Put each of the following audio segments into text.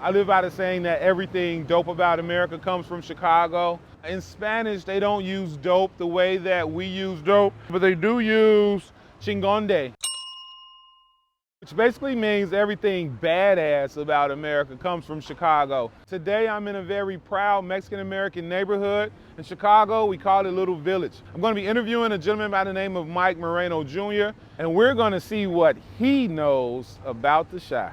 I live by the saying that everything dope about America comes from Chicago. In Spanish, they don't use dope the way that we use dope, but they do use chingonde, which basically means everything badass about America comes from Chicago. Today, I'm in a very proud Mexican-American neighborhood. In Chicago, we call it Little Village. I'm gonna be interviewing a gentleman by the name of Mike Moreno, Jr., and we're gonna see what he knows about the Chi.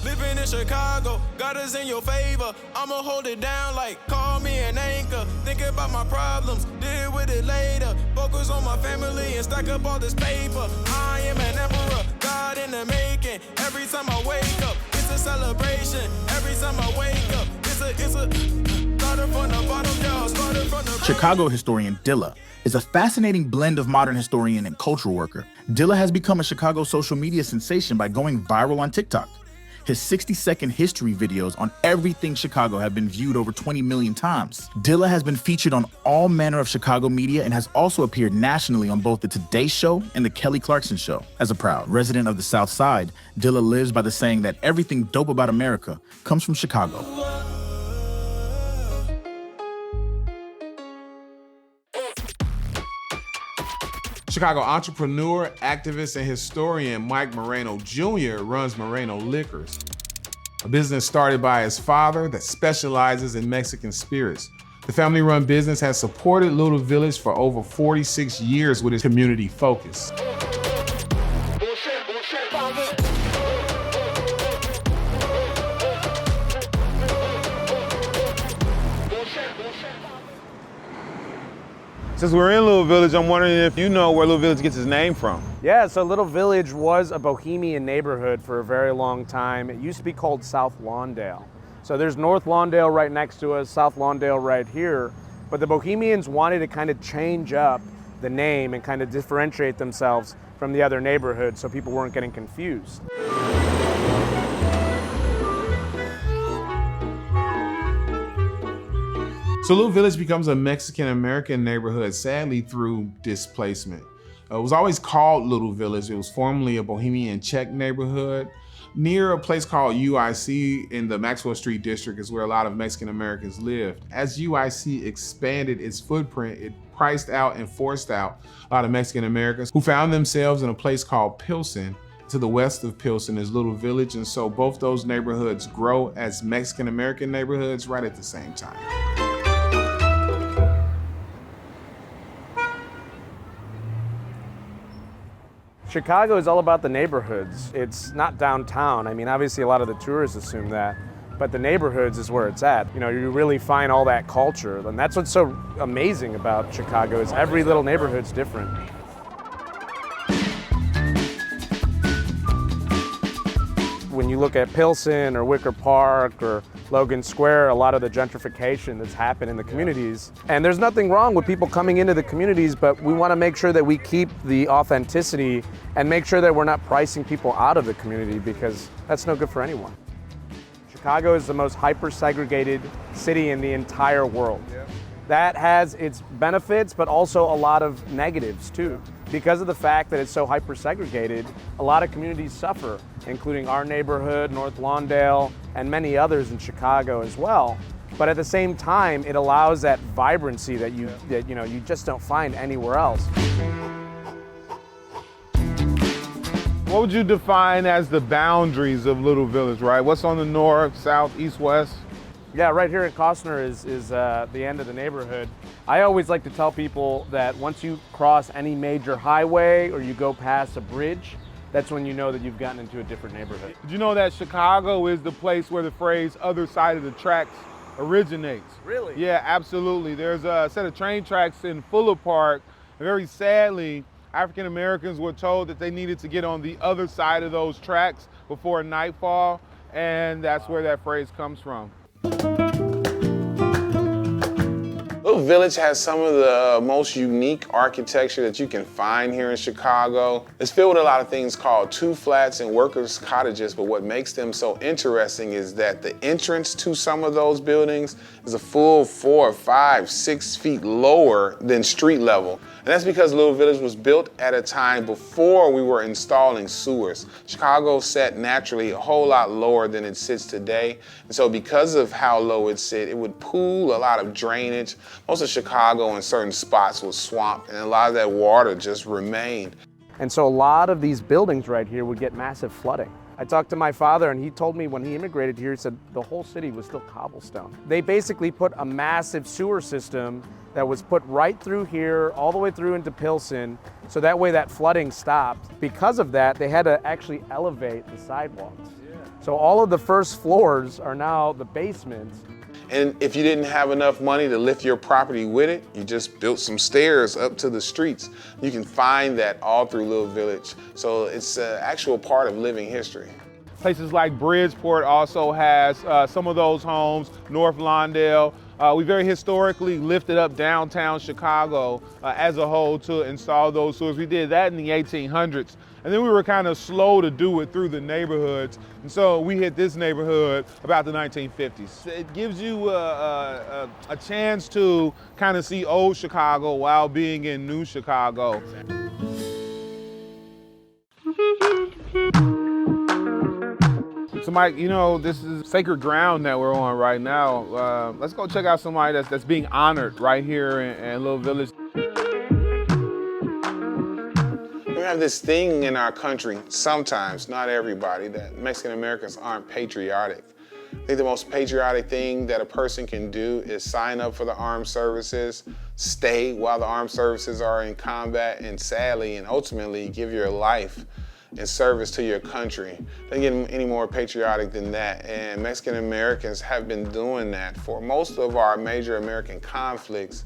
Living in Chicago, God is in your favor. I'ma hold it down like call me an anchor. Think about my problems, deal with it later. Focus on my family and stack up all this paper. I am an emperor, God in the making. Every time I wake up, it's a celebration. Every time I wake up, it's a started from the bottom, y'all. Started from the Chicago historian Dilla is a fascinating blend of modern historian and cultural worker. Dilla has become a Chicago social media sensation by going viral on TikTok. His 60-second history videos on everything Chicago have been viewed over 20 million times. Dilla has been featured on all manner of Chicago media and has also appeared nationally on both The Today Show and The Kelly Clarkson Show. As a proud resident of the South Side, Dilla lives by the saying that everything dope about America comes from Chicago. Chicago entrepreneur, activist, and historian Mike Moreno Jr. runs Moreno Liquors, a business started by his father that specializes in Mexican spirits. The family-run business has supported Little Village for over 46 years with its community focus. Since we're in Little Village, I'm wondering if you know where Little Village gets its name from. Yeah, so Little Village was a bohemian neighborhood for a very long time. It used to be called South Lawndale. So there's North Lawndale right next to us, South Lawndale right here. But the Bohemians wanted to kind of change up the name and kind of differentiate themselves from the other neighborhoods so people weren't getting confused. So Little Village becomes a Mexican-American neighborhood, sadly, through displacement. It was always called Little Village. It was formerly a Bohemian Czech neighborhood. Near a place called UIC in the Maxwell Street district is where a lot of Mexican-Americans lived. As UIC expanded its footprint, it priced out and forced out a lot of Mexican-Americans who found themselves in a place called Pilsen. To the west of Pilsen is Little Village, and so both those neighborhoods grow as Mexican-American neighborhoods right at the same time. Chicago is all about the neighborhoods. It's not downtown. I mean, obviously a lot of the tourists assume that, but the neighborhoods is where it's at. You know, you really find all that culture, and that's what's so amazing about Chicago is every little neighborhood's different. When you look at Pilsen or Wicker Park or Logan Square, a lot of the gentrification that's happened in the communities. And there's nothing wrong with people coming into the communities, but we want to make sure that we keep the authenticity and make sure that we're not pricing people out of the community, because that's no good for anyone. Chicago is the most hyper-segregated city in the entire world. That has its benefits, but also a lot of negatives too. Because of the fact that it's so hyper-segregated, a lot of communities suffer, including our neighborhood, North Lawndale, and many others in Chicago as well. But at the same time, it allows that vibrancy that you just don't find anywhere else. What would you define as the boundaries of Little Village, right? What's on the north, south, east, west? Yeah, right here in Costner is the end of the neighborhood. I always like to tell people that once you cross any major highway or you go past a bridge, that's when you know that you've gotten into a different neighborhood. Did you know that Chicago is the place where the phrase other side of the tracks originates? Really? Yeah, absolutely. There's a set of train tracks in Fuller Park. Very sadly, African Americans were told that they needed to get on the other side of those tracks before nightfall, and that's where that phrase comes from. Little Village has some of the most unique architecture that you can find here in Chicago. It's filled with a lot of things called two flats and workers' cottages, but what makes them so interesting is that the entrance to some of those buildings is a full 4, 5, 6 feet lower than street level. And that's because Little Village was built at a time before we were installing sewers. Chicago sat naturally a whole lot lower than it sits today. And so because of how low it sit, it would pool a lot of drainage. Most of Chicago in certain spots was swamped, and a lot of that water just remained. And so a lot of these buildings right here would get massive flooding. I talked to my father and he told me when he immigrated here, he said the whole city was still cobblestone. They basically put a massive sewer system that was put right through here, all the way through into Pilsen, so that way that flooding stopped. Because of that, they had to actually elevate the sidewalks. So all of the first floors are now the basements. And if you didn't have enough money to lift your property with it, you just built some stairs up to the streets. You can find that all through Little Village. So it's an actual part of living history. Places like Bridgeport also has some of those homes, North Lawndale. We very historically lifted up downtown Chicago as a whole to install those sewers. We did that in the 1800s. And then we were kind of slow to do it through the neighborhoods. And so we hit this neighborhood about the 1950s. It gives you a chance to kind of see old Chicago while being in new Chicago. So Mike, you know, this is sacred ground that we're on right now. Let's go check out somebody that's being honored right here in Little Village. We have this thing in our country, sometimes, not everybody, that Mexican Americans aren't patriotic. I think the most patriotic thing that a person can do is sign up for the armed services, stay while the armed services are in combat, and sadly and ultimately give your life in service to your country. Doesn't get any more patriotic than that. And Mexican Americans have been doing that for most of our major American conflicts.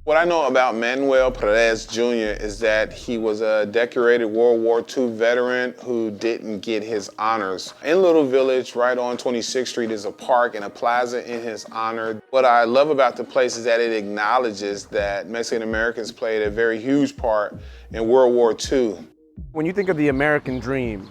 What I know about Manuel Perez Jr. is that he was a decorated World War II veteran who didn't get his honors. In Little Village, right on 26th Street, is a park and a plaza in his honor. What I love about the place is that it acknowledges that Mexican Americans played a very huge part in World War II. When you think of the American dream,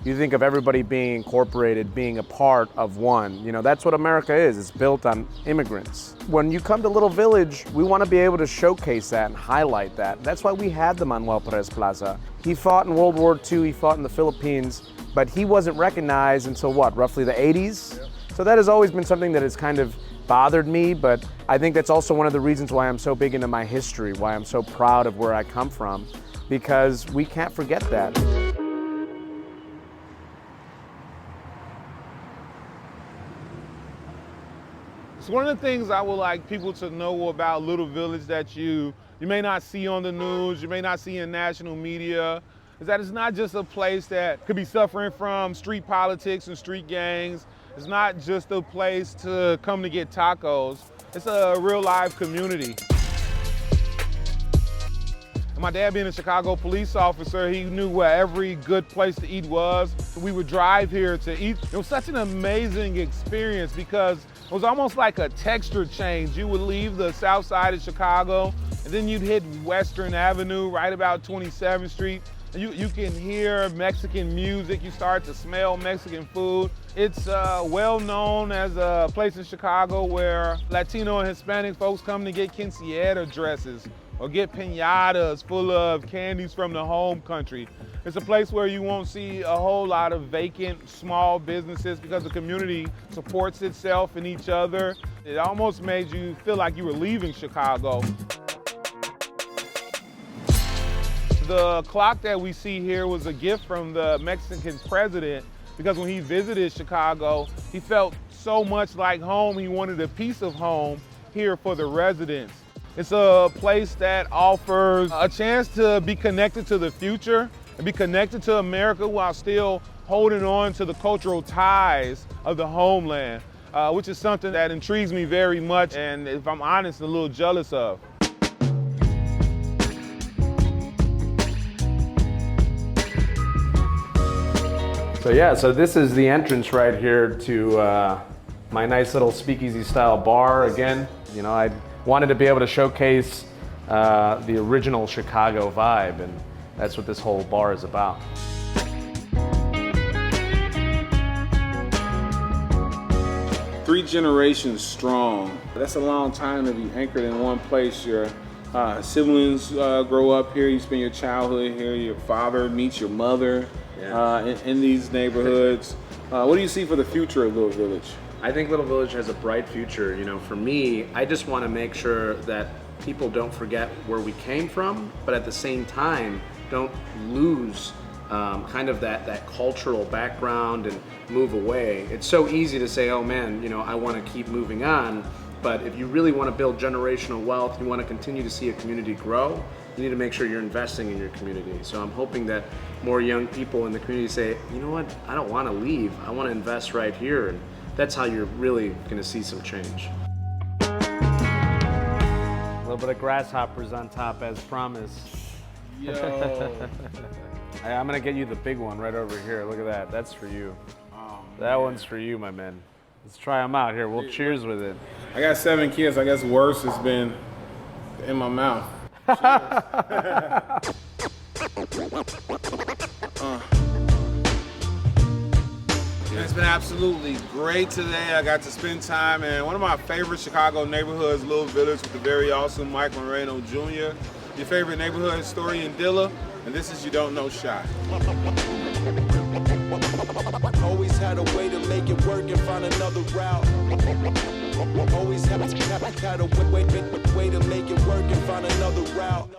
you think of everybody being incorporated, being a part of one. You know, that's what America is. It's built on immigrants. When you come to Little Village, we want to be able to showcase that and highlight that. That's why we had the Manuel Perez Plaza. He fought in World War II, he fought in the Philippines, but he wasn't recognized until what, roughly the 80s? So that has always been something that has kind of bothered me, but I think that's also one of the reasons why I'm so big into my history, why I'm so proud of where I come from, because we can't forget that. So one of the things I would like people to know about Little Village that you may not see on the news, you may not see in national media, is that it's not just a place that could be suffering from street politics and street gangs. It's not just a place to come to get tacos. It's a real live community. And my dad being a Chicago police officer, he knew where every good place to eat was. We would drive here to eat. It was such an amazing experience because it was almost like a texture change. You would leave the south side of Chicago, and then you'd hit Western Avenue, right about 27th Street. And you can hear Mexican music. You start to smell Mexican food. It's well known as a place in Chicago where Latino and Hispanic folks come to get quinceañera dresses or get piñatas full of candies from the home country. It's a place where you won't see a whole lot of vacant small businesses because the community supports itself and each other. It almost made you feel like you were leaving Chicago. The clock that we see here was a gift from the Mexican president because when he visited Chicago, he felt so much like home. He wanted a piece of home here for the residents. It's a place that offers a chance to be connected to the future and be connected to America while still holding on to the cultural ties of the homeland, which is something that intrigues me very much and, if I'm honest, a little jealous of. So this is the entrance right here to my nice little speakeasy style bar. Again, you know, wanted to be able to showcase the original Chicago vibe, and that's what this whole bar is about. Three generations strong. That's a long time to be anchored in one place. Your siblings grow up here, you spend your childhood here, your father meets your mother in these neighborhoods. What do you see for the future of Little Village? I think Little Village has a bright future. You know, for me, I just want to make sure that people don't forget where we came from, but at the same time, don't lose kind of that cultural background and move away. It's so easy to say, oh man, you know, I want to keep moving on. But if you really want to build generational wealth, you want to continue to see a community grow, you need to make sure you're investing in your community. So I'm hoping that more young people in the community say, you know what, I don't want to leave. I want to invest right here. And that's how you're really going to see some change. A little bit of grasshoppers on top as promised. Yo. I'm going to get you the big one right over here. Look at that. That's for you. Oh, that one's for you, my man. Let's try them out here. We'll cheers with it. I got 7 kids. I guess worse has been in my mouth. It's been absolutely great today. I got to spend time in one of my favorite Chicago neighborhoods, Little Village, with the very awesome Mike Moreno Jr., your favorite neighborhood historian, Dilla, and this is You Don't Know Shy. Always had a way to make it work and find another route. Always had a way to make it work and find another route.